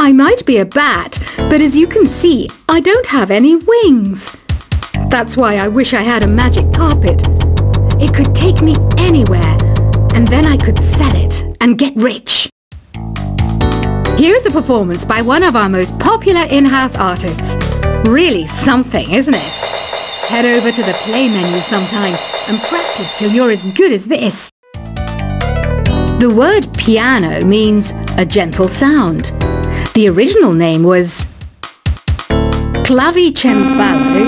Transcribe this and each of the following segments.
I might be a bat, but as you can see, I don't have any wings. That's why I wish I had a magic carpet. It could take me anywhere, and then I could sell it and get rich. Here's a performance by one of our most popular in-house artists. Really something, isn't it? Head over to the play menu sometime and practice till you're as good as this. The word piano means a gentle sound. The original name was clavicembalo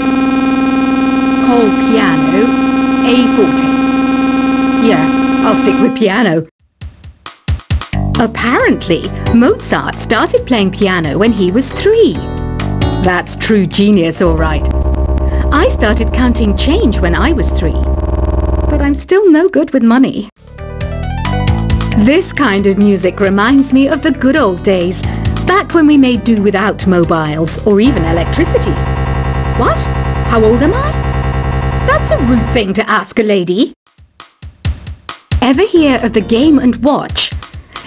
col piano a forte. Yeah, I'll stick with piano. Apparently, Mozart started playing piano when he was 3. That's true genius, all right. I started counting change when I was 3, but I'm still no good with money. This kind of music reminds me of the good old days, back when we made do without mobiles or even electricity. What? How old am I? That's a rude thing to ask a lady. Ever hear of the Game & Watch?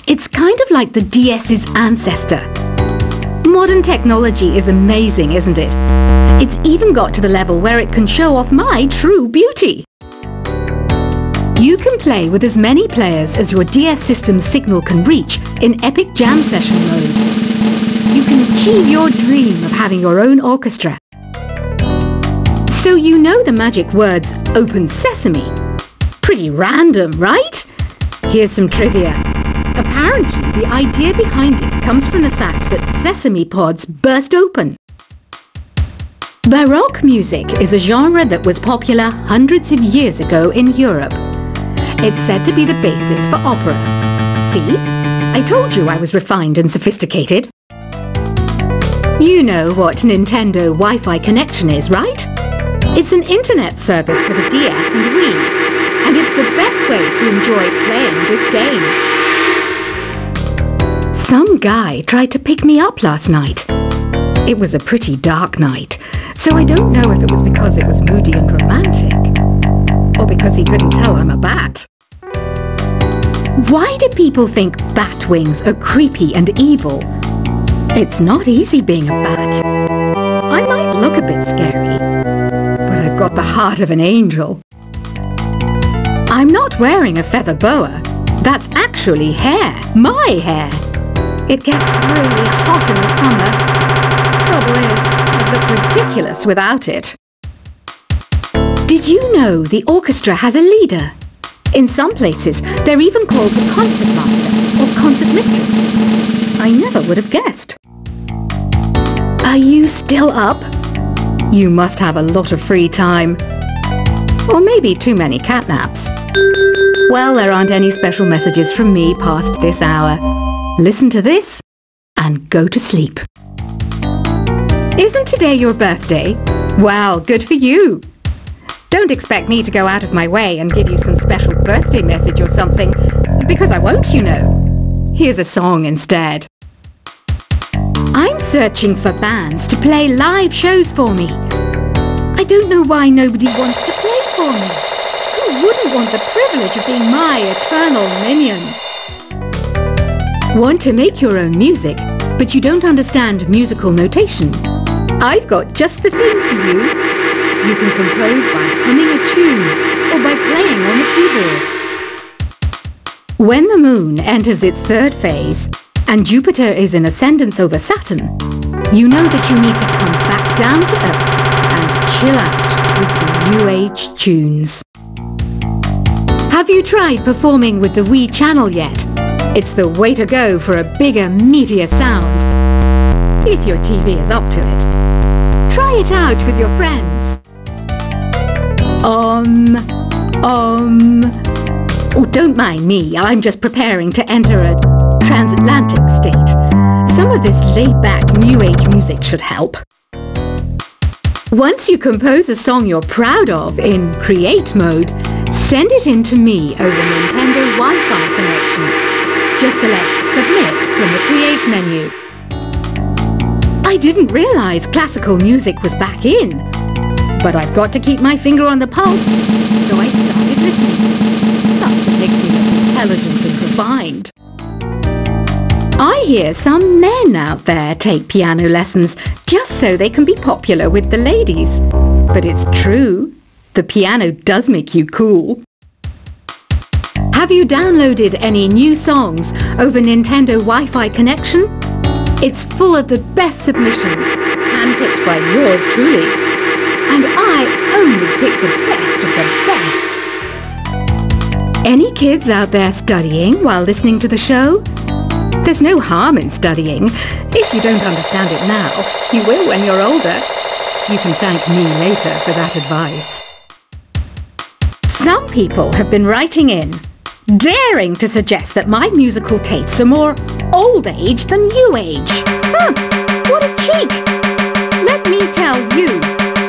It's kind of like the DS's ancestor. Modern technology is amazing, isn't it? It's even got to the level where it can show off my true beauty. You can play with as many players as your DS system's signal can reach in Epic Jam Session mode. You can achieve your dream of having your own orchestra. So you know the magic words "Open Sesame." Pretty random, right? Here's some trivia. Apparently, the idea behind it comes from the fact that sesame pods burst open. Baroque music is a genre that was popular hundreds of years ago in Europe. It's said to be the basis for opera. See? I told you I was refined and sophisticated. You know what Nintendo Wi-Fi connection is, right? It's an internet service for the DS and Wii, and it's the best way to enjoy playing this game. Some guy tried to pick me up last night. It was a pretty dark night, so I don't know if it was because it was moody and romantic, or because he couldn't tell I'm a bat. Why do people think bat wings are creepy and evil? It's not easy being a bat. I might look a bit scary, but I've got the heart of an angel. I'm not wearing a feather boa. That's actually hair, my hair. It gets really hot in the summer. Trouble is, I look ridiculous without it. Did you know the orchestra has a leader? In some places, they're even called the concert master or concert mistress. I never would have guessed. Are you still up? You must have a lot of free time. Or maybe too many catnaps. Well, there aren't any special messages from me past this hour. Listen to this and go to sleep. Isn't today your birthday? Wow, good for you. Don't expect me to go out of my way and give you some special birthday message or something, because I won't, you know. Here's a song instead. I'm searching for bands to play live shows for me. I don't know why nobody wants to play for me. Who wouldn't want the privilege of being my eternal minion? Want to make your own music, but you don't understand musical notation? I've got just the thing for you. You can compose by humming a tune or by playing on the keyboard. When the moon enters its 3rd phase and Jupiter is in ascendance over Saturn, you know that you need to come back down to Earth and chill out with some new age tunes. Have you tried performing with the Wii channel yet? It's the way to go for a bigger, meatier sound. If your TV is up to it. Try it out with your friends. Oh, don't mind me. I'm just preparing to enter a transatlantic state. Some of this laid-back New Age music should help. Once you compose a song you're proud of in Create mode, send it in to me over Nintendo Wi-Fi connection. Just select Submit from the Create menu. I didn't realize classical music was back in. But I've got to keep my finger on the pulse, so I started listening. That's what makes me look intelligent and refined. I I hear some men out there take piano lessons just so they can be popular with the ladies. But it's true. The piano does make you cool. Have you downloaded any new songs over Nintendo Wi-Fi connection? It's full of the best submissions, handpicked by yours truly. And I only pick the best of the best. Any kids out there studying while listening to the show? There's no harm in studying. If you don't understand it now, you will when you're older. You can thank me later for that advice. Some people have been writing in, daring to suggest that my musical tastes are more old age than new age. Huh, what a cheek! Let me tell you,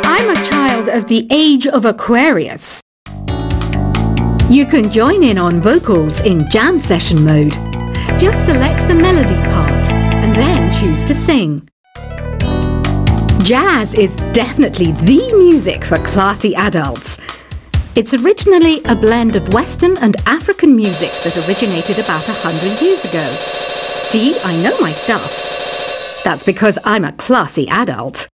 I'm a child of the age of Aquarius. You can join in on vocals in jam session mode. Just select the melody part and then choose to sing. Jazz is definitely the music for classy adults. It's originally a blend of Western and African music that originated about 100 years ago. See, I know my stuff. That's because I'm a classy adult.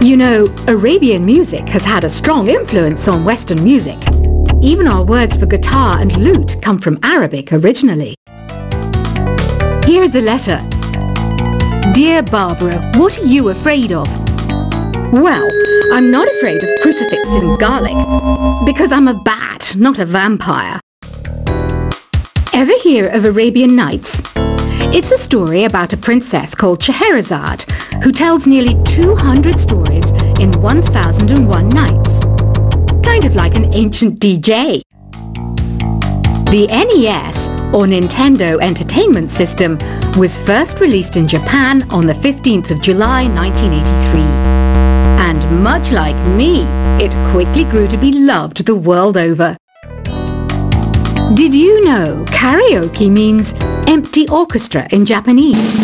You know, Arabian music has had a strong influence on Western music. Even our words for guitar and lute come from Arabic originally. Here is a letter. Dear Barbara, what are you afraid of? Well, I'm not afraid of crucifixes and garlic, because I'm a bat, not a vampire. Ever hear of Arabian Nights? It's a story about a princess called Scheherazade, who tells nearly 200 stories in 1001 nights. Kind of like an ancient DJ. The NES, or Nintendo Entertainment System, was first released in Japan on the 15th of July 1983. And much like me, it quickly grew to be loved the world over. Did you know karaoke means empty orchestra in Japanese?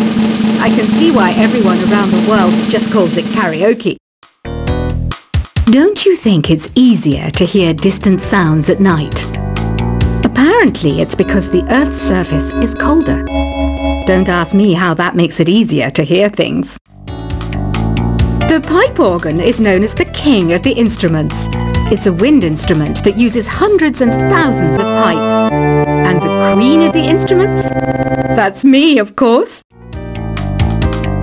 I can see why everyone around the world just calls it karaoke. Don't you think it's easier to hear distant sounds at night? Apparently it's because the Earth's surface is colder. Don't ask me how that makes it easier to hear things. The pipe organ is known as the king of the instruments. It's a wind instrument that uses hundreds and thousands of pipes. And the queen of the instruments? That's me, of course.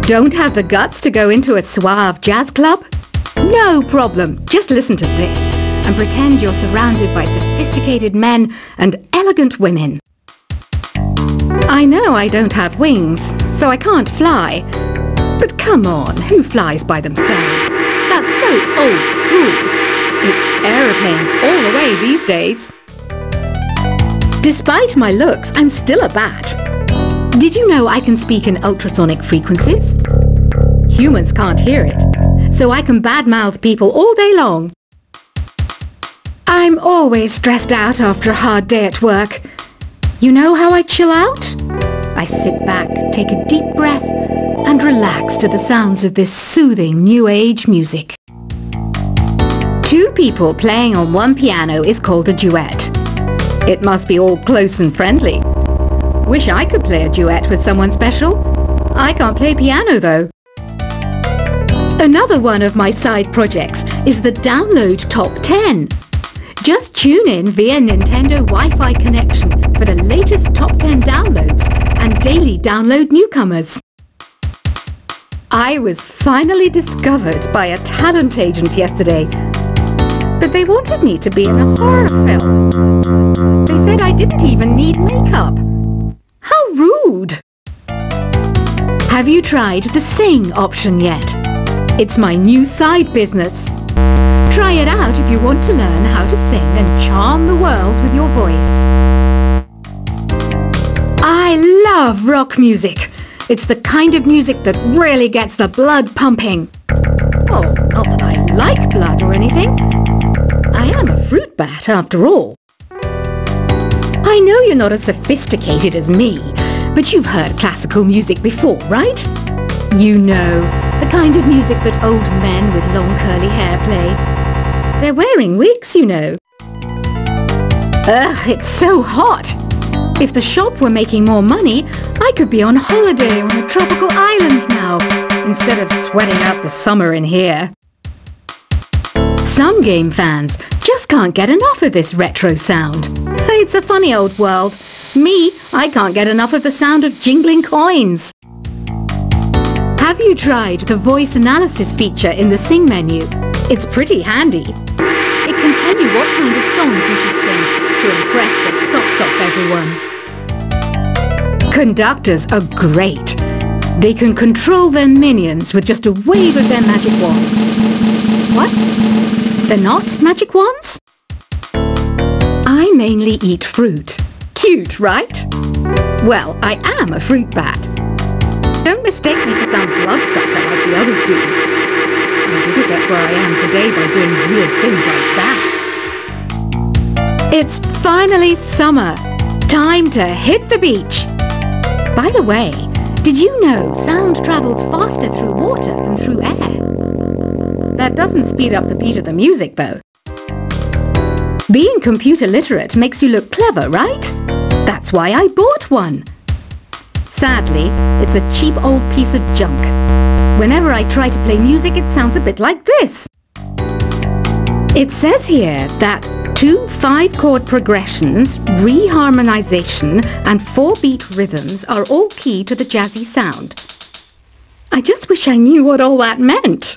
Don't have the guts to go into a suave jazz club? No problem. Just listen to this and pretend you're surrounded by sophisticated men and elegant women. I know I don't have wings, so I can't fly. But come on, who flies by themselves? That's so old school. It's aeroplanes all the way these days. Despite my looks, I'm still a bat. Did you know I can speak in ultrasonic frequencies? Humans can't hear it, so I can badmouth people all day long. I'm always stressed out after a hard day at work. You know how I chill out? I sit back, take a deep breath, and relax to the sounds of this soothing new age music. Two people playing on one piano is called a duet. It must be all close and friendly. Wish I could play a duet with someone special. I can't play piano though. Another one of my side projects is the Download Top 10. Just tune in via Nintendo Wi-Fi connection for the latest top 10 downloads and daily download newcomers. I was finally discovered by a talent agent yesterday, but they wanted me to be in a horror film. They said I didn't even need makeup. How rude! Have you tried the Sing option yet? It's my new side business. Try it out if you want to learn how to sing and charm the world with your voice. I love rock music. It's the kind of music that really gets the blood pumping. Oh, not that I like blood or anything. I am a fruit bat after all. I know you're not as sophisticated as me, but you've heard classical music before, right? You know, the kind of music that old men with long curly hair play. They're wearing wigs, you know. Ugh, it's so hot. If the shop were making more money, I could be on holiday on a tropical island now, instead of sweating out the summer in here. Some game fans just can't get enough of this retro sound. It's a funny old world. Me, I can't get enough of the sound of jingling coins. Have you tried the voice analysis feature in the Sing menu? It's pretty handy. It can tell you what kind of songs you should sing to impress the socks off everyone. Conductors are great. They can control their minions with just a wave of their magic wands. What? They're not magic wands? I mainly eat fruit. Cute, right? Well, I am a fruit bat. Don't mistake me for some bloodsucker like the others do. I didn't get where I am today by doing weird things like that. It's finally summer. Time to hit the beach. By the way, did you know sound travels faster through water than through air? That doesn't speed up the beat of the music, though. Being computer literate makes you look clever, right? That's why I bought one. Sadly, it's a cheap old piece of junk. Whenever I try to play music, it sounds a bit like this. It says here that 2 5-chord progressions, reharmonization, and 4-beat rhythms are all key to the jazzy sound. I just wish I knew what all that meant.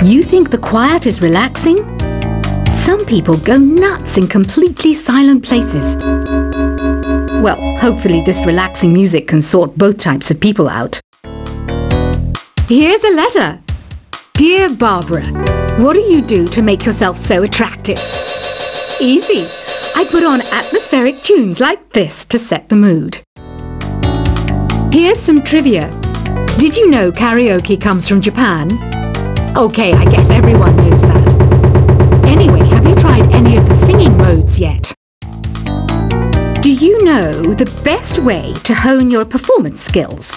You think the quiet is relaxing? Some people go nuts in completely silent places. Well, hopefully this relaxing music can sort both types of people out. Here's a letter. Dear Barbara, what do you do to make yourself so attractive? Easy. I put on atmospheric tunes like this to set the mood. Here's some trivia. Did you know karaoke comes from Japan? Okay, I guess everyone knows that. Anyway, have you tried any of the singing modes yet? Do you know the best way to hone your performance skills?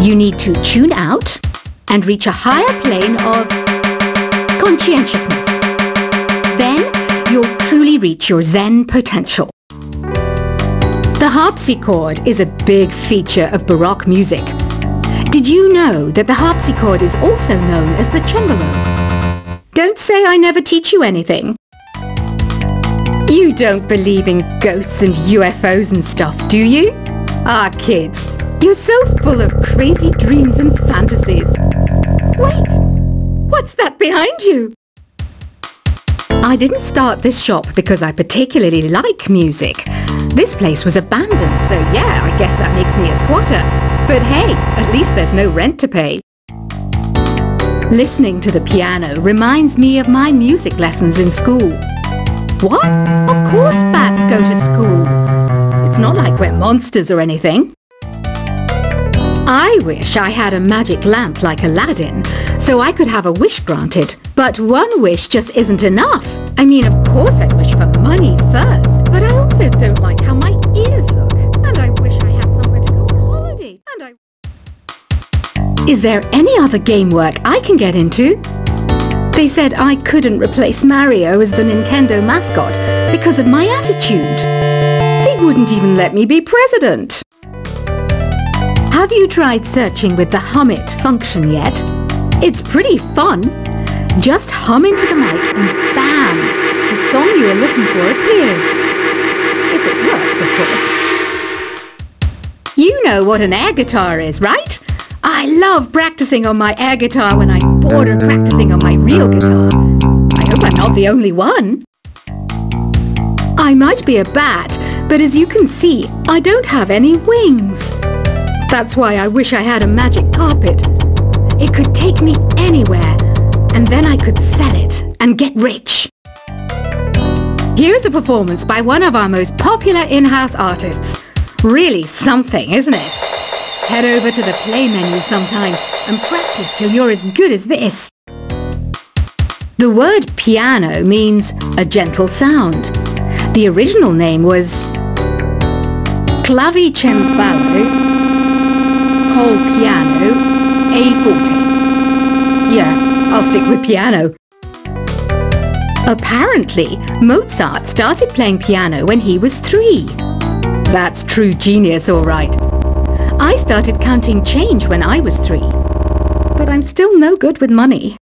You need to tune out and reach a higher plane of conscientiousness. Then you'll truly reach your Zen potential. The harpsichord is a big feature of Baroque music. Did you know that the harpsichord is also known as the cembalo? Don't say I never teach you anything. You don't believe in ghosts and UFOs and stuff, do you? Ah, kids, you're so full of crazy dreams and fantasies. Wait, what's that behind you? I didn't start this shop because I particularly like music. This place was abandoned, so yeah, I guess that makes me a squatter. But hey, at least there's no rent to pay. Listening to the piano reminds me of my music lessons in school. What? Of course bats go to school. It's not like we're monsters or anything. I wish I had a magic lamp like Aladdin, so I could have a wish granted. But one wish just isn't enough. I mean, of course I wish for money first, but I also don't like how my ears look. And I wish I had somewhere to go on holiday. Is there any other game work I can get into? They said I couldn't replace Mario as the Nintendo mascot because of my attitude. They wouldn't even let me be president. Have you tried searching with the Hum It function yet? It's pretty fun. Just hum into the mic and bam! The song you are looking for appears. If it works, of course. You know what an air guitar is, right? I love practicing on my air guitar when I'm bored of practicing on my real guitar. I hope I'm not the only one. I might be a bat, but as you can see, I don't have any wings. That's why I wish I had a magic carpet. It could take me anywhere, and then I could sell it and get rich. Here's a performance by one of our most popular in-house artists. Really something, isn't it? Head over to the play menu sometime and practice till you're as good as this. The word piano means a gentle sound. The original name was clavicembalo col piano a forte. Yeah, I'll stick with piano. Apparently, Mozart started playing piano when he was 3. That's true genius, all right. I started counting change when I was 3, but I'm still no good with money.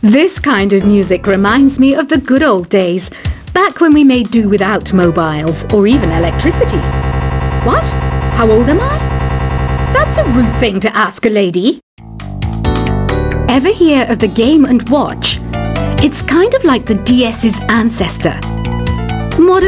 This kind of music reminds me of the good old days, back when we made do without mobiles or even electricity. What? How old am I? That's a rude thing to ask a lady. Ever hear of the Game & Watch? It's kind of like the DS's ancestor. Modern